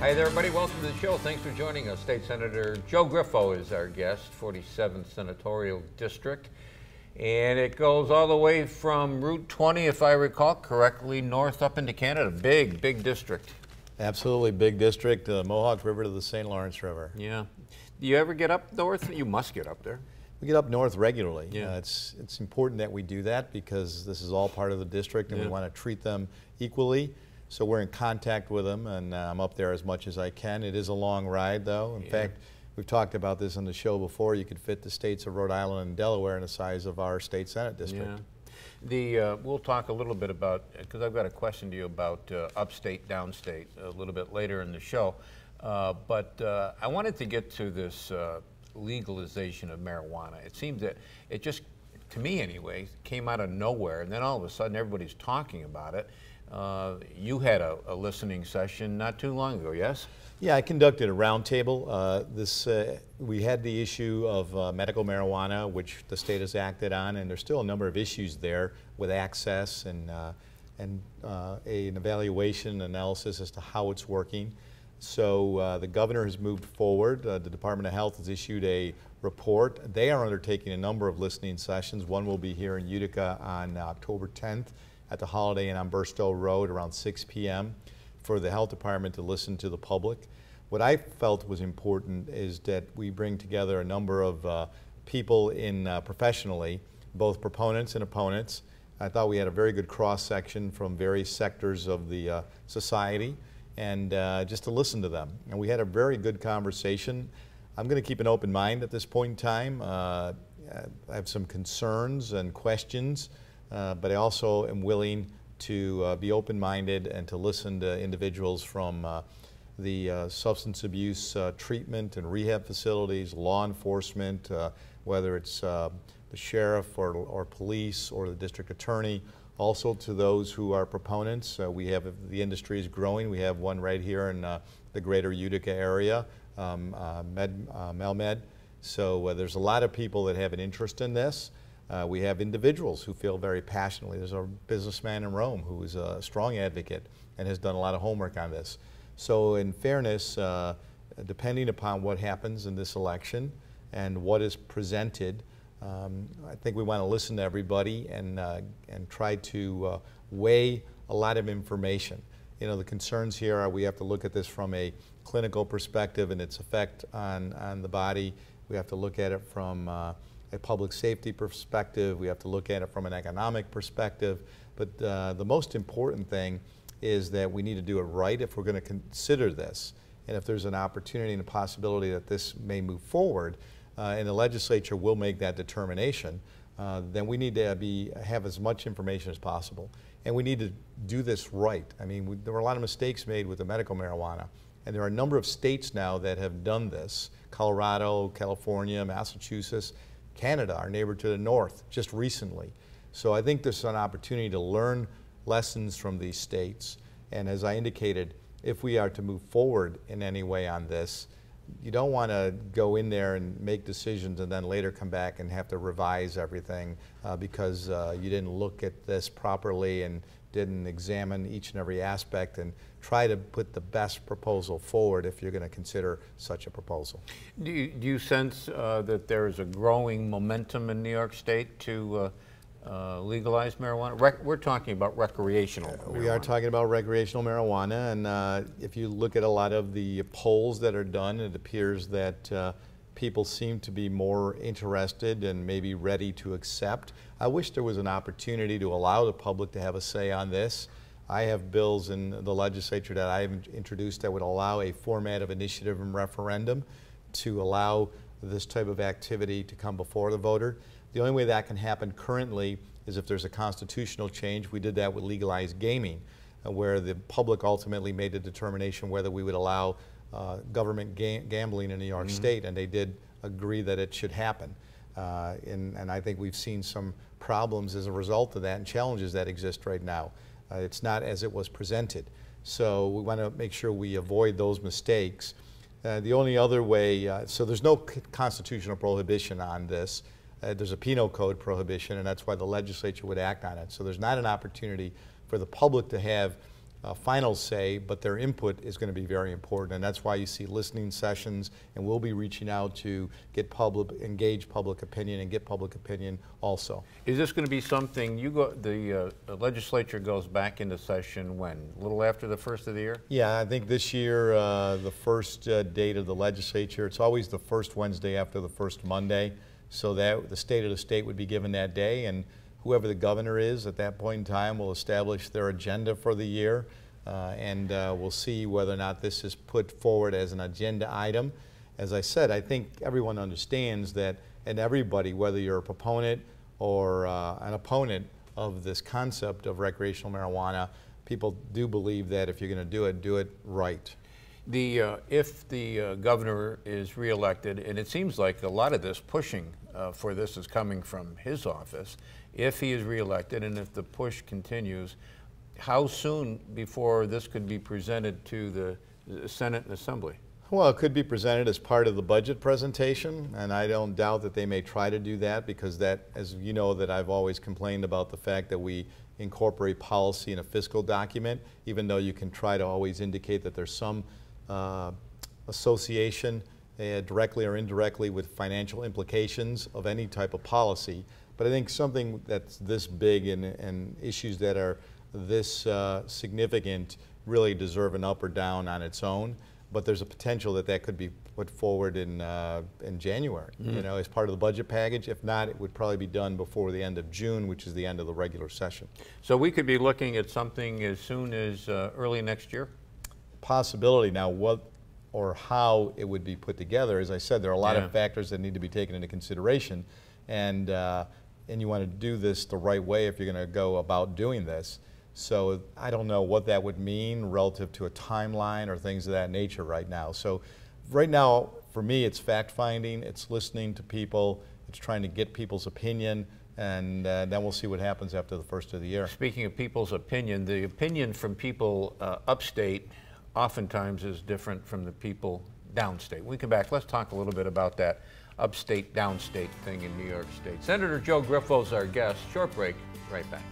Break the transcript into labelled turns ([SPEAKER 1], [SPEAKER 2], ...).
[SPEAKER 1] Hi there, everybody. Welcome to the show. Thanks for joining us. State Senator Joe Griffo is our guest, 47th Senatorial District. And it goes all the way from Route 20, if I recall correctly, north up into Canada. Big, big district.
[SPEAKER 2] Absolutely, big district, Mohawk River to the St. Lawrence River.
[SPEAKER 1] Yeah. Do you ever get up north? You must get up there.
[SPEAKER 2] We get up north regularly.
[SPEAKER 1] Yeah.
[SPEAKER 2] It's important that we do that because this is all part of the district and we want to treat them equally. So we're in contact with them, and I'm up there as much as I can. It is a long ride, though. In fact, we've talked about this on the show before. You could fit the states of Rhode Island and Delaware in the size of our state Senate district.
[SPEAKER 1] Yeah. We'll talk a little bit about, because I've got a question to you about upstate, downstate a little bit later in the show. But I wanted to get to this legalization of marijuana. It seems that it just, to me anyway, came out of nowhere, and then all of a sudden everybody's talking about it. You had a listening session not too long ago, yes?
[SPEAKER 2] Yeah, I conducted a roundtable. We had the issue of medical marijuana, which the state has acted on, and there's still a number of issues there with access and an evaluation analysis as to how it's working. So the governor has moved forward. The Department of Health has issued a report. They are undertaking a number of listening sessions. One will be here in Utica on October 10th at the Holiday Inn on Burstow Road around 6 p.m. for the health department to listen to the public. What I felt was important is that we bring together a number of people professionally, both proponents and opponents. I thought we had a very good cross-section from various sectors of the society, and just to listen to them. And we had a very good conversation. I'm going to keep an open mind at this point in time. I have some concerns and questions, but I also am willing to be open-minded and to listen to individuals from the substance abuse treatment and rehab facilities, law enforcement, whether it's the sheriff or police or the district attorney, also to those who are proponents. The industry is growing. We have one right here in the greater Utica area, Melmed. So there's a lot of people that have an interest in this. We have individuals who feel very passionately. There's a businessman in Rome who is a strong advocate and has done a lot of homework on this. So in fairness, depending upon what happens in this election and what is presented, I think we want to listen to everybody and try to weigh a lot of information. You know, the concerns here are we have to look at this from a clinical perspective and its effect on the body. We have to look at it from a public safety perspective. We have to look at it from an economic perspective. But the most important thing is that we need to do it right if we're going to consider this. And if there's an opportunity and a possibility that this may move forward, and the legislature will make that determination, then we need to have as much information as possible. And we need to do this right. I mean, there were a lot of mistakes made with the medical marijuana. And there are a number of states now that have done this. Colorado, California, Massachusetts, Canada, our neighbor to the north, just recently. So I think there's an opportunity to learn lessons from these states. And as I indicated, if we are to move forward in any way on this, you don't want to go in there and make decisions and then later come back and have to revise everything because you didn't look at this properly and didn't examine each and every aspect and try to put the best proposal forward if you're going to consider such a proposal.
[SPEAKER 1] Do you sense that there is a growing momentum in New York State to legalize marijuana? We're talking about recreational marijuana.
[SPEAKER 2] We are talking about recreational marijuana, and if you look at a lot of the polls that are done, it appears that people seem to be more interested and maybe ready to accept. I wish there was an opportunity to allow the public to have a say on this. I have bills in the legislature that I have introduced that would allow a format of initiative and referendum to allow this type of activity to come before the voter. The only way that can happen currently is if there's a constitutional change. We did that with legalized gaming, where the public ultimately made the determination whether we would allow government gambling in New York State, and they did agree that it should happen. And I think we've seen some problems as a result of that and challenges that exist right now. It's not as it was presented. So we want to make sure we avoid those mistakes. The only other way, so there's no constitutional prohibition on this. There's a penal code prohibition, and that's why the legislature would act on it. So there's not an opportunity for the public to have final say, but their input is going to be very important, and that's why you see listening sessions, and we'll be reaching out to get engage public opinion and get public opinion also.
[SPEAKER 1] Is this going to be something the legislature goes back into session when? A little after the first of the year?
[SPEAKER 2] Yeah, I think this year the first date of the legislature, it's always the first Wednesday after the first Monday, so that the state of the state would be given that day, and whoever the governor is at that point in time will establish their agenda for the year, and we'll see whether or not this is put forward as an agenda item. As I said, I think everyone understands that, and everybody, whether you're a proponent or an opponent of this concept of recreational marijuana, people do believe that if you're going to do it right.
[SPEAKER 1] If the governor is reelected, and it seems like a lot of this pushing for this is coming from his office, if he is reelected and if the push continues, how soon before this could be presented to the Senate and Assembly?
[SPEAKER 2] Well, it could be presented as part of the budget presentation, and I don't doubt that they may try to do that, because that, as you know, that I've always complained about the fact that we incorporate policy in a fiscal document, even though you can try to always indicate that there's some association directly or indirectly with financial implications of any type of policy. But I think something that's this big and issues that are this significant really deserve an up or down on its own. But there's a potential that that could be put forward in January, you know, as part of the budget package. If not, it would probably be done before the end of June, which is the end of the regular session.
[SPEAKER 1] So we could be looking at something as soon as early next year?
[SPEAKER 2] Possibility. Now, what or how it would be put together, as I said, there are a lot of factors that need to be taken into consideration, and you want to do this the right way if you're going to go about doing this. So I don't know what that would mean relative to a timeline or things of that nature right now. So right now, for me, it's fact-finding, it's listening to people, it's trying to get people's opinion, and then we'll see what happens after the first of the year.
[SPEAKER 1] Speaking of people's opinion, the opinion from people upstate oftentimes is different from the people downstate. When we come back, let's talk a little bit about that upstate, downstate thing in New York State. Senator Joe Griffo is our guest. Short break, right back.